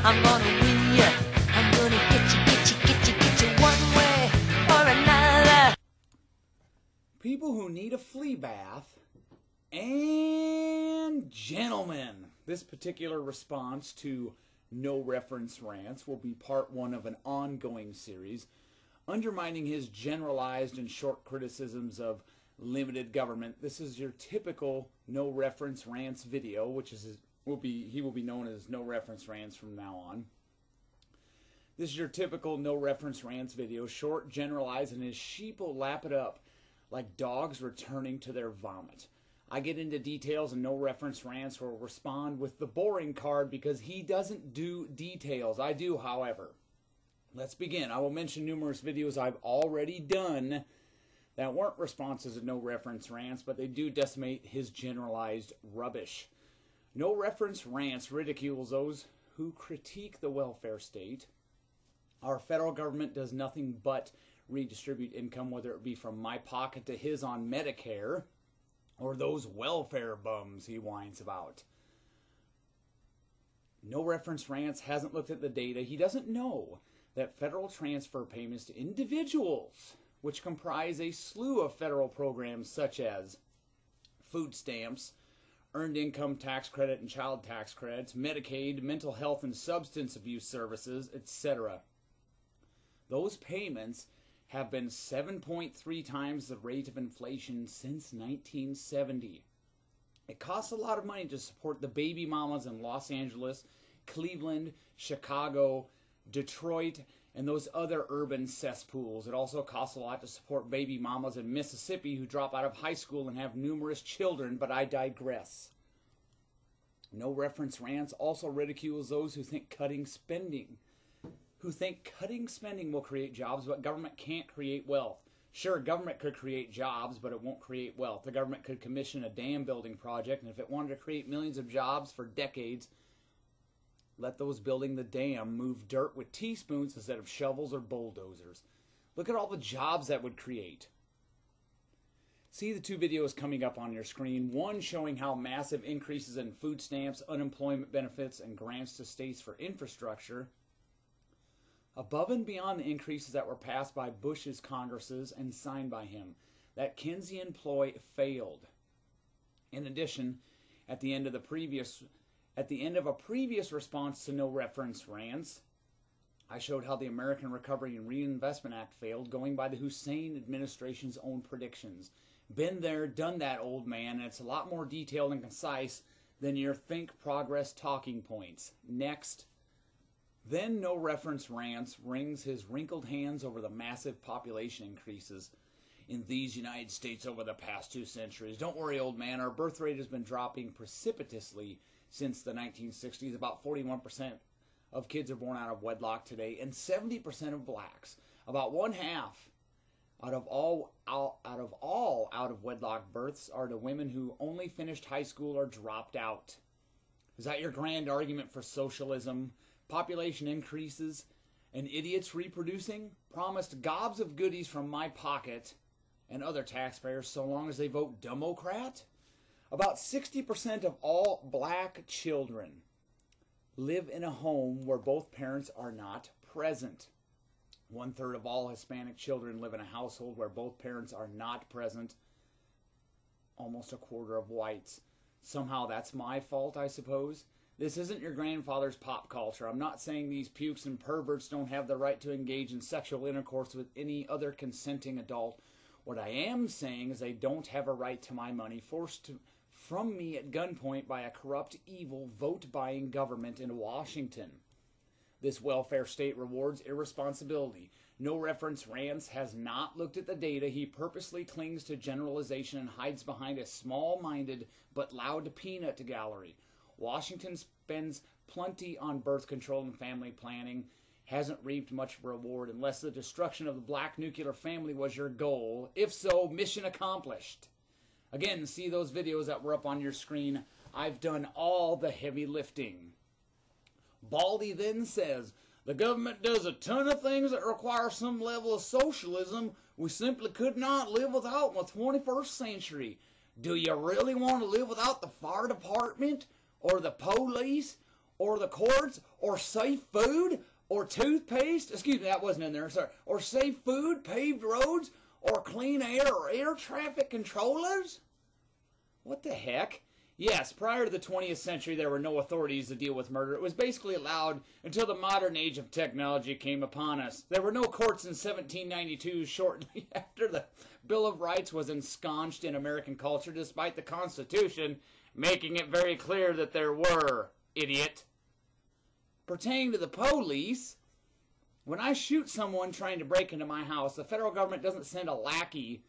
I'm gonna win ya. I'm gonna get you one way or another. People who need a flea bath, and gentlemen, this particular response to No Reference Rants will be part one of an ongoing series undermining his generalized and short criticisms of limited government. This is your typical No Reference Rants video, which is he will be known as No Reference Rants from now on. This is your typical No Reference Rants video, short, generalized, and his sheep will lap it up like dogs returning to their vomit. I get into details, and No Reference Rants will respond with the boring card because he doesn't do details. I do, however. Let's begin. I will mention numerous videos I've already done that weren't responses to No Reference Rants, but they do decimate his generalized rubbish. No Reference Rants ridicules those who critique the welfare state. Our federal government does nothing but redistribute income, whether it be from my pocket to his on Medicare, or those welfare bums he whines about. No Reference Rants hasn't looked at the data. He doesn't know that federal transfer payments to individuals, which comprise a slew of federal programs such as food stamps, earned income tax credit and child tax credits, Medicaid, mental health and substance abuse services, etc. Those payments have been 7.3 times the rate of inflation since 1970. It costs a lot of money to support the baby mamas in Los Angeles, Cleveland, Chicago, Detroit, and those other urban cesspools. It also costs a lot to support baby mamas in Mississippi who drop out of high school and have numerous children, but I digress. No Reference Rants also ridicules those who think cutting spending will create jobs, but government can't create wealth. Sure, government could create jobs, but it won't create wealth. The government could commission a dam building project, and if it wanted to create millions of jobs for decades, let those building the dam move dirt with teaspoons instead of shovels or bulldozers. Look at all the jobs that would create. See the two videos coming up on your screen. One showing how massive increases in food stamps, unemployment benefits, and grants to states for infrastructure, above and beyond the increases that were passed by Bush's Congresses and signed by him, that Keynesian ploy failed. In addition, at the end of a previous response to No Reference Rants, I showed how the American Recovery and Reinvestment Act failed, going by the Hussein administration's own predictions. Been there, done that, old man, and it's a lot more detailed and concise than your think progress talking points. Next. Then No Reference Rants wrings his wrinkled hands over the massive population increases in these United States over the past 2 centuries. Don't worry, old man, our birth rate has been dropping precipitously since the 1960s. About 41% of kids are born out of wedlock today, and 70% of blacks. About one half out of all out of wedlock births are to women who only finished high school or dropped out. Is that your grand argument for socialism? Population increases and idiots reproducing? Promised gobs of goodies from my pocket and other taxpayers so long as they vote Democrat? About 60% of all black children live in a home where both parents are not present. 1/3 of all Hispanic children live in a household where both parents are not present. Almost 1/4 of whites. Somehow that's my fault, I suppose. This isn't your grandfather's pop culture. I'm not saying these pukes and perverts don't have the right to engage in sexual intercourse with any other consenting adult. What I am saying is they don't have a right to my money forced from me at gunpoint by a corrupt, evil, vote-buying government in Washington. This welfare state rewards irresponsibility. No Reference Rants has not looked at the data. He purposely clings to generalization and hides behind a small-minded but loud peanut gallery. Washington spends plenty on birth control and family planning, hasn't reaped much reward unless the destruction of the black nuclear family was your goal. If so, mission accomplished. Again, see those videos that were up on your screen. I've done all the heavy lifting. Baldy then says, the government does a ton of things that require some level of socialism we simply could not live without in the 21st century. Do you really want to live without the fire department or the police or the courts, or safe food, or toothpaste. Excuse me, that wasn't in there, sorry. Or safe food, paved roads, or clean air, or air traffic controllers? What the heck? Yes, prior to the 20th century, there were no authorities to deal with murder. It was basically allowed until the modern age of technology came upon us. There were no courts in 1792, shortly after the Bill of Rights was ensconced in American culture, despite the Constitution making it very clear that there were, idiot. Pertaining to the police, when I shoot someone trying to break into my house, the federal government doesn't send a lackey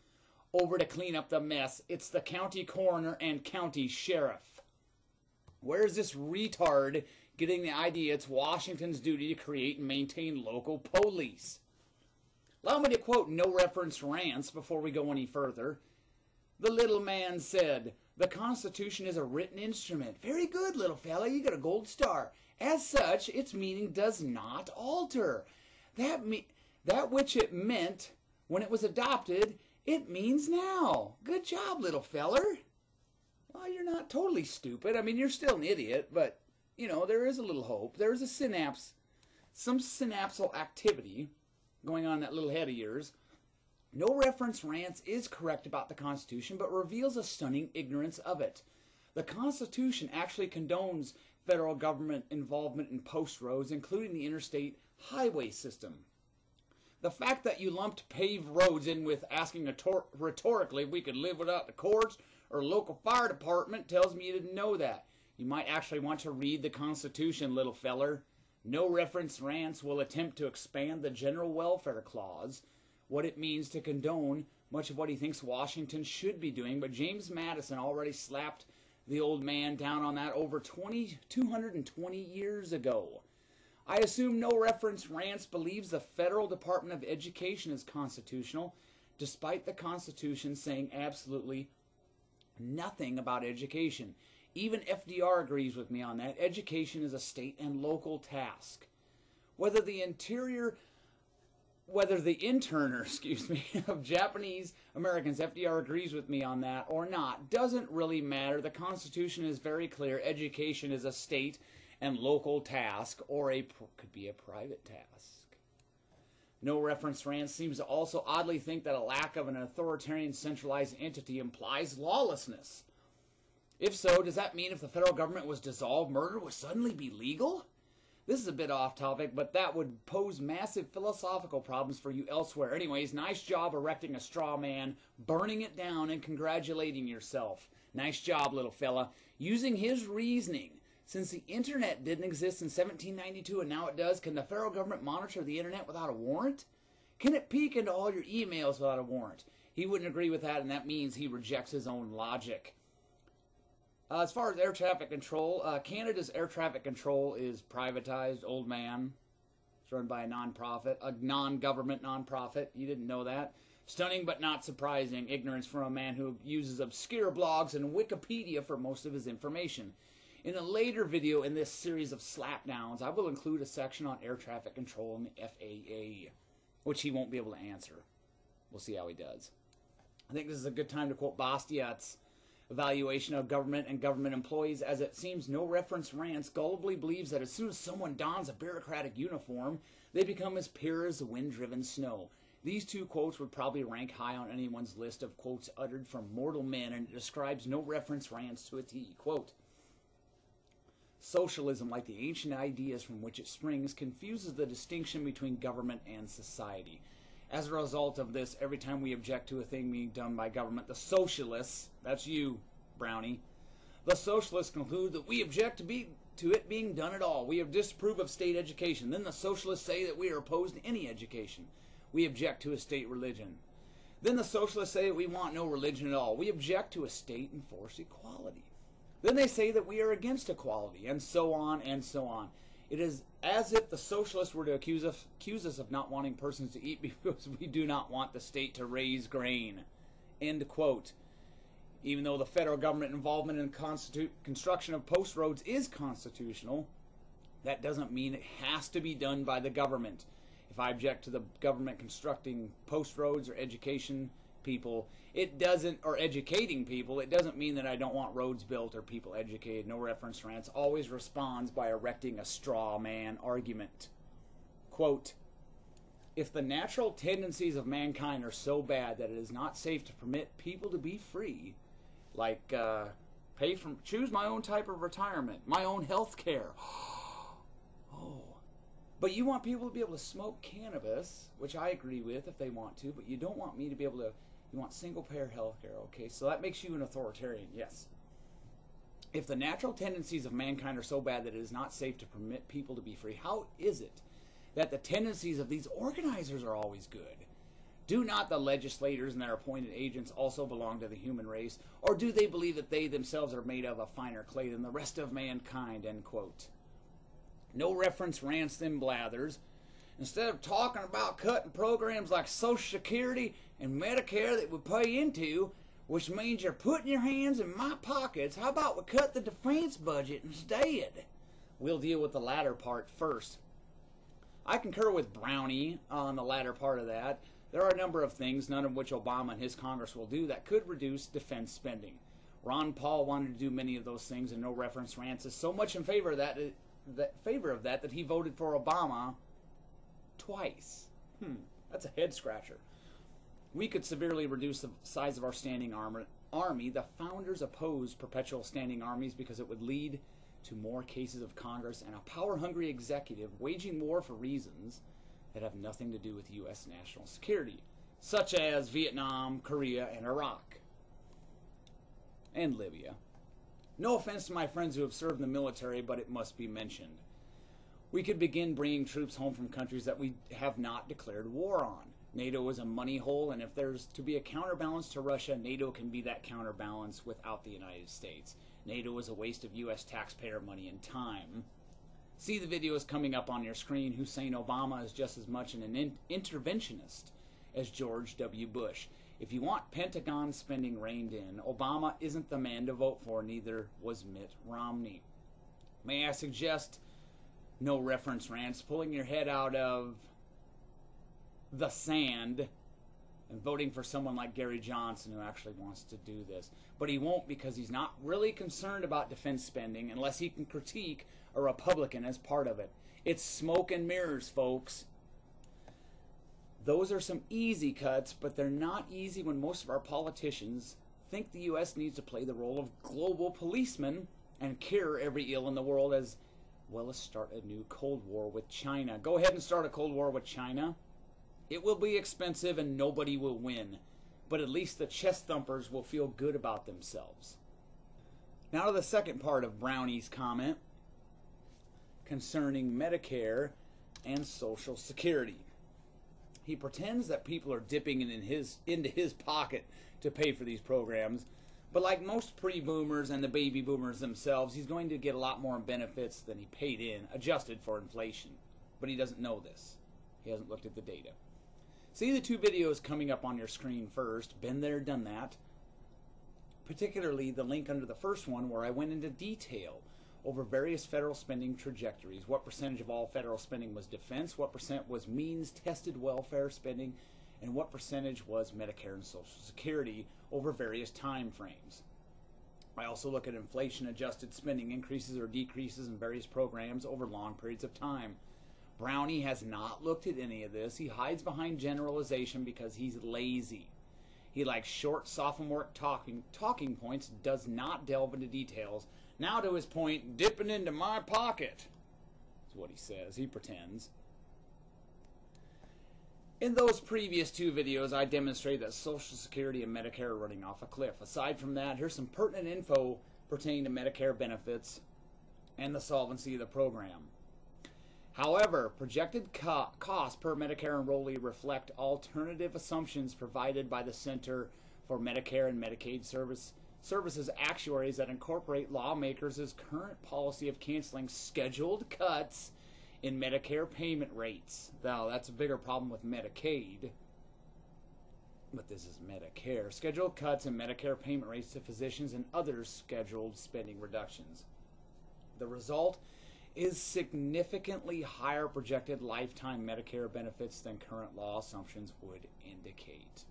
over to clean up the mess. It's the county coroner and county sheriff. Where's this retard getting the idea it's Washington's duty to create and maintain local police? Allow me to quote No Reference Rants before we go any further. The little man said, "The Constitution is a written instrument." Very good, little fella, you got a gold star. As such, its meaning does not alter. That which it meant when it was adopted, it means now. Good job, little feller. Well, you're not totally stupid. I mean, you're still an idiot, but, you know, there is a little hope. There's a synapse, some synapsal activity going on in that little head of yours. No Reference Rants is correct about the Constitution, but reveals a stunning ignorance of it. The Constitution actually condones federal government involvement in post roads, including the interstate highway system. The fact that you lumped paved roads in with asking rhetorically if we could live without the courts or local fire department tells me you didn't know that. You might actually want to read the Constitution, little feller. No Reference Rants will attempt to expand the General Welfare Clause, what it means to condone much of what he thinks Washington should be doing, but James Madison already slapped the old man down on that over 220 years ago. I assume No Reference Rants believes the Federal Department of Education is constitutional, despite the Constitution saying absolutely nothing about education. Even FDR agrees with me on that. Education is a state and local task. Whether the interner, of Japanese Americans, FDR agrees with me on that or not, doesn't really matter. The Constitution is very clear. Education is a state and local task, or could be a private task. No Reference Rants seems to also oddly think that a lack of an authoritarian centralized entity implies lawlessness. If so, does that mean if the federal government was dissolved, murder would suddenly be legal? This is a bit off topic, but that would pose massive philosophical problems for you elsewhere. Anyways, nice job erecting a straw man, burning it down, and congratulating yourself. Nice job, little fella. Using his reasoning, since the internet didn't exist in 1792 and now it does, can the federal government monitor the internet without a warrant? Can it peek into all your emails without a warrant? He wouldn't agree with that, and that means he rejects his own logic. As far as air traffic control, Canada's air traffic control is privatized, old man. It's run by a non-profit, a non-government non-profit. You didn't know that? Stunning but not surprising. Ignorance from a man who uses obscure blogs and Wikipedia for most of his information. In a later video in this series of slapdowns, I will include a section on air traffic control in the FAA, which he won't be able to answer. We'll see how he does. I think this is a good time to quote Bastiat's evaluation of government and government employees, as it seems No Reference Rants gullibly believes that as soon as someone dons a bureaucratic uniform, they become as pure as the wind-driven snow. These two quotes would probably rank high on anyone's list of quotes uttered from mortal men, and it describes No Reference Rants to a T. Quote, socialism, like the ancient ideas from which it springs, confuses the distinction between government and society. As a result of this, every time we object to a thing being done by government, the socialists, that's you, Brownie, the socialists conclude that we object to it being done at all. We disapprove of state education. Then the socialists say that we are opposed to any education. We object to a state religion. Then the socialists say that we want no religion at all. We object to a state-enforced equality. Then they say that we are against equality, and so on and so on. It is as if the socialists were to accuse us of not wanting persons to eat because we do not want the state to raise grain. End quote. Even though the federal government involvement in construction of post roads is constitutional, that doesn't mean it has to be done by the government. If I object to the government constructing post roads or education people, it doesn't, or educating people, it doesn't mean that I don't want roads built or people educated. No Reference Rants always responds by erecting a straw man argument. Quote, if the natural tendencies of mankind are so bad that it is not safe to permit people to be free, like choose my own type of retirement, my own health care. Oh. But you want people to be able to smoke cannabis, which I agree with if they want to, but you don't want me to be able to, you want single-payer health care, okay? So that makes you an authoritarian, yes. If the natural tendencies of mankind are so bad that it is not safe to permit people to be free, how is it that the tendencies of these organizers are always good? Do not the legislators and their appointed agents also belong to the human race? Or do they believe that they themselves are made of a finer clay than the rest of mankind? End quote. No Reference Rants them blathers. Instead of talking about cutting programs like Social Security and Medicare that we pay into, which means you're putting your hands in my pockets, how about we cut the defense budget instead? We'll deal with the latter part first. I concur with Brownie on the latter part of that. There are a number of things, none of which Obama and his Congress will do, that could reduce defense spending. Ron Paul wanted to do many of those things, and No Reference Rants is so much in favor of that he voted for Obama twice. That's a head scratcher. We could severely reduce the size of our standing army. The founders opposed perpetual standing armies because it would lead to more cases of Congress and a power-hungry executive waging war for reasons that have nothing to do with U.S. national security, such as Vietnam, Korea, and Iraq, and Libya. No offense to my friends who have served in the military, but it must be mentioned. We could begin bringing troops home from countries that we have not declared war on. NATO is a money hole, and if there's to be a counterbalance to Russia, NATO can be that counterbalance without the United States. NATO is a waste of U.S. taxpayer money and time. See the videos coming up on your screen. Hussein Obama is just as much an interventionist as George W. Bush. If you want Pentagon spending reined in, Obama isn't the man to vote for, neither was Mitt Romney. May I suggest, No Reference Rants, pulling your head out of the sand and voting for someone like Gary Johnson who actually wants to do this. But he won't, because he's not really concerned about defense spending unless he can critique a Republican as part of it. It's smoke and mirrors, folks. Those are some easy cuts, but they're not easy when most of our politicians think the U.S. needs to play the role of global policeman and cure every ill in the world, as well as start a new Cold War with China. Go ahead and start a Cold War with China. It will be expensive and nobody will win, but at least the chest thumpers will feel good about themselves. Now to the second part of Brownie's comment concerning Medicare and Social Security. He pretends that people are dipping into his pocket to pay for these programs, but like most pre-boomers and the baby boomers themselves, he's going to get a lot more benefits than he paid in, adjusted for inflation. But he doesn't know this. He hasn't looked at the data. See the two videos coming up on your screen first. Been there, done that. Particularly the link under the first one, where I went into detail over various federal spending trajectories. What percentage of all federal spending was defense, what percent was means-tested welfare spending, and what percentage was Medicare and Social Security over various time frames. I also look at inflation-adjusted spending increases or decreases in various programs over long periods of time. Brownie has not looked at any of this. He hides behind generalization because he's lazy. He likes short, sophomore talking points, does not delve into details. Now to his point, dipping into my pocket is what he says. He pretends. In those previous two videos, I demonstrated that Social Security and Medicare are running off a cliff. Aside from that, here's some pertinent info pertaining to Medicare benefits and the solvency of the program. However, projected costs per Medicare enrollee reflect alternative assumptions provided by the Center for Medicare and Medicaid Services actuaries that incorporate lawmakers' current policy of canceling scheduled cuts in Medicare payment rates. Now, that's a bigger problem with Medicaid, but this is Medicare. Scheduled cuts in Medicare payment rates to physicians and other scheduled spending reductions. The result is significantly higher projected lifetime Medicare benefits than current law assumptions would indicate.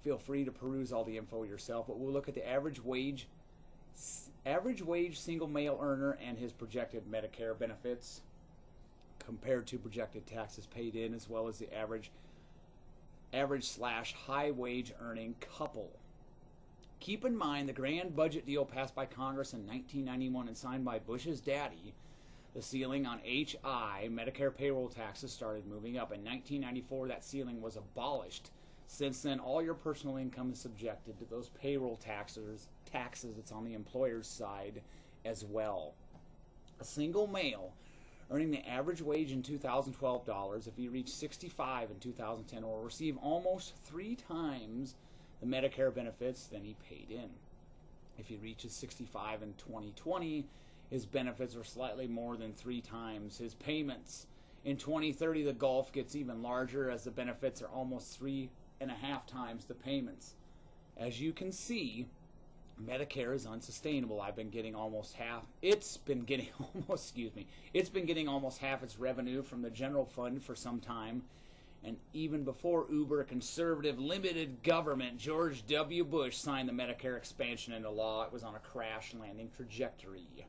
Feel free to peruse all the info yourself, but we'll look at the average wage single male earner and his projected Medicare benefits compared to projected taxes paid in, as well as the average/high wage earning couple. Keep in mind the grand budget deal passed by Congress in 1991 and signed by Bush's daddy. The ceiling on HI, Medicare payroll taxes, started moving up. In 1994, that ceiling was abolished. Since then, all your personal income is subjected to those payroll taxes. It's on the employer's side as well. A single male earning the average wage in 2012 dollars, if he reached 65 in 2010, will receive almost 3 times the Medicare benefits than he paid in. If he reaches 65 in 2020, his benefits are slightly more than 3 times his payments. In 2030, the gulf gets even larger as the benefits are almost 3.5 times the payments. As you can see, Medicare is unsustainable. It's been getting almost half its revenue from the general fund for some time. And even before uber conservative limited government, George W. Bush signed the Medicare expansion into law, it was on a crash landing trajectory.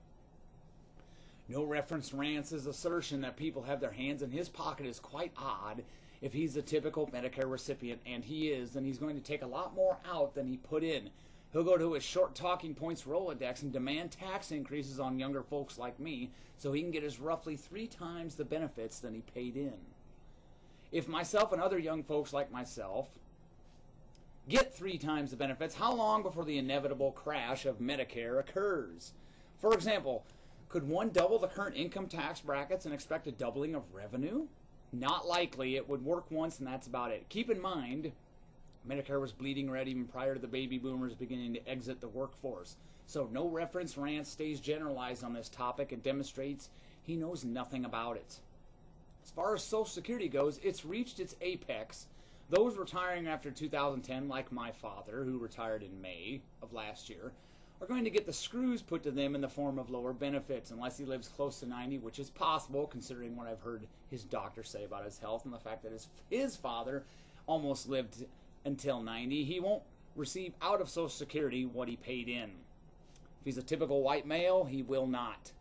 No Reference Rance's assertion that people have their hands in his pocket is quite odd. If he's a typical Medicare recipient, and he is, then he's going to take a lot more out than he put in. He'll go to his short talking points Rolodex and demand tax increases on younger folks like me so he can get his roughly 3 times the benefits than he paid in. If myself and other young folks like myself get 3 times the benefits, how long before the inevitable crash of Medicare occurs? For example, could one double the current income tax brackets and expect a doubling of revenue? Not likely. It would work once and that's about it. Keep in mind, Medicare was bleeding red even prior to the baby boomers beginning to exit the workforce. So No Reference Rant stays generalized on this topic and demonstrates he knows nothing about it. As far as Social Security goes, it's reached its apex. Those retiring after 2010, like my father, who retired in May of last year, are going to get the screws put to them in the form of lower benefits, unless he lives close to 90, which is possible considering what I've heard his doctor say about his health and the fact that his father almost lived until 90. He won't receive out of Social Security what he paid in. If he's a typical white male, he will not.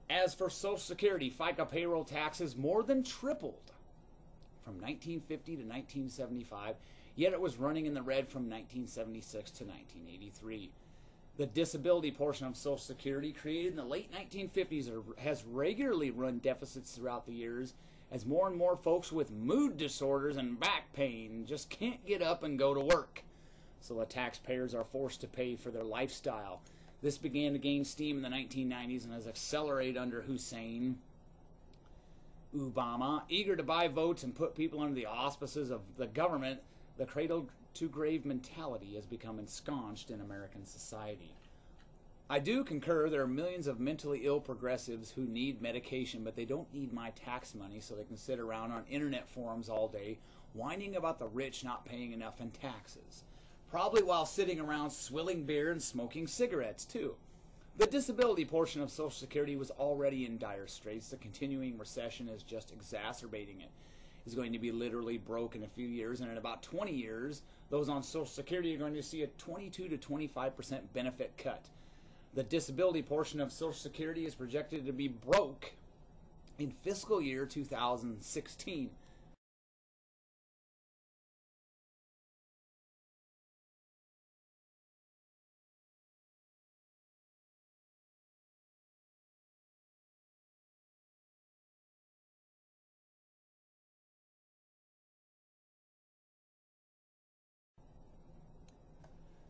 As for Social Security, FICA payroll taxes more than tripled from 1950 to 1975, yet it was running in the red from 1976 to 1983. The disability portion of Social Security, created in the late 1950s, has regularly run deficits throughout the years as more and more folks with mood disorders and back pain just can't get up and go to work. So the taxpayers are forced to pay for their lifestyle. This began to gain steam in the 1990s and has accelerated under Hussein Obama. Eager to buy votes and put people under the auspices of the government, the cradle-to-grave mentality has become ensconced in American society. I do concur there are millions of mentally ill progressives who need medication, but they don't need my tax money so they can sit around on internet forums all day whining about the rich not paying enough in taxes. Probably while sitting around swilling beer and smoking cigarettes, too. The disability portion of Social Security was already in dire straits. The continuing recession is just exacerbating it. It's going to be literally broke in a few years, and in about 20 years, those on Social Security are going to see a 22 to 25% benefit cut. The disability portion of Social Security is projected to be broke in fiscal year 2016.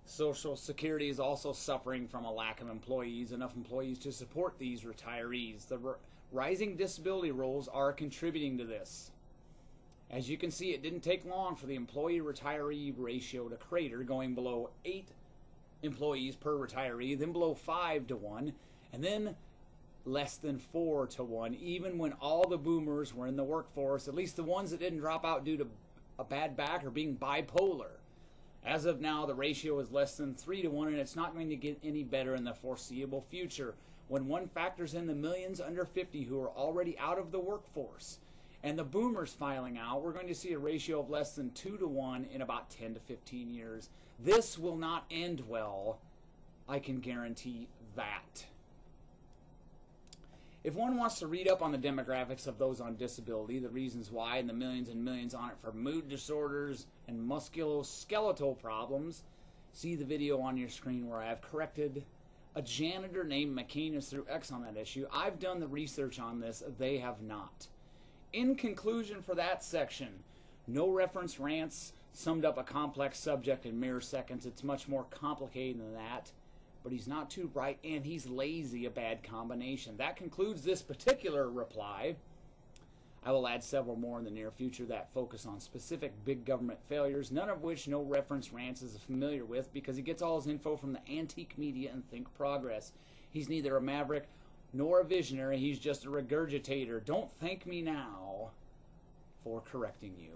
Social Security is also suffering from a lack of employees, enough employees to support these retirees. The rising disability rolls are contributing to this. As you can see, it didn't take long for the employee-retiree ratio to crater, going below 8 employees per retiree, then below 5 to 1, and then less than 4 to 1, even when all the boomers were in the workforce, at least the ones that didn't drop out due to a bad back or being bipolar. As of now, the ratio is less than 3 to 1, and it's not going to get any better in the foreseeable future when one factors in the millions under 50 who are already out of the workforce and the boomers filing out, we're going to see a ratio of less than 2 to 1 in about 10 to 15 years. This will not end well. I can guarantee that. If one wants to read up on the demographics of those on disability, the reasons why, and the millions and millions on it for mood disorders and musculoskeletal problems, see the video on your screen where I have corrected a janitor named McCanus through X on that issue. I've done the research on this. They have not. In conclusion for that section, no reference rants summed up a complex subject in mere seconds. It's much more complicated than that. But he's not too bright, and he's lazy, a bad combination. That concludes this particular reply. I will add several more in the near future that focus on specific big government failures, none of which No Reference Rants is familiar with, because he gets all his info from the antique media and Think Progress. He's neither a maverick nor a visionary. He's just a regurgitator. Don't thank me now for correcting you.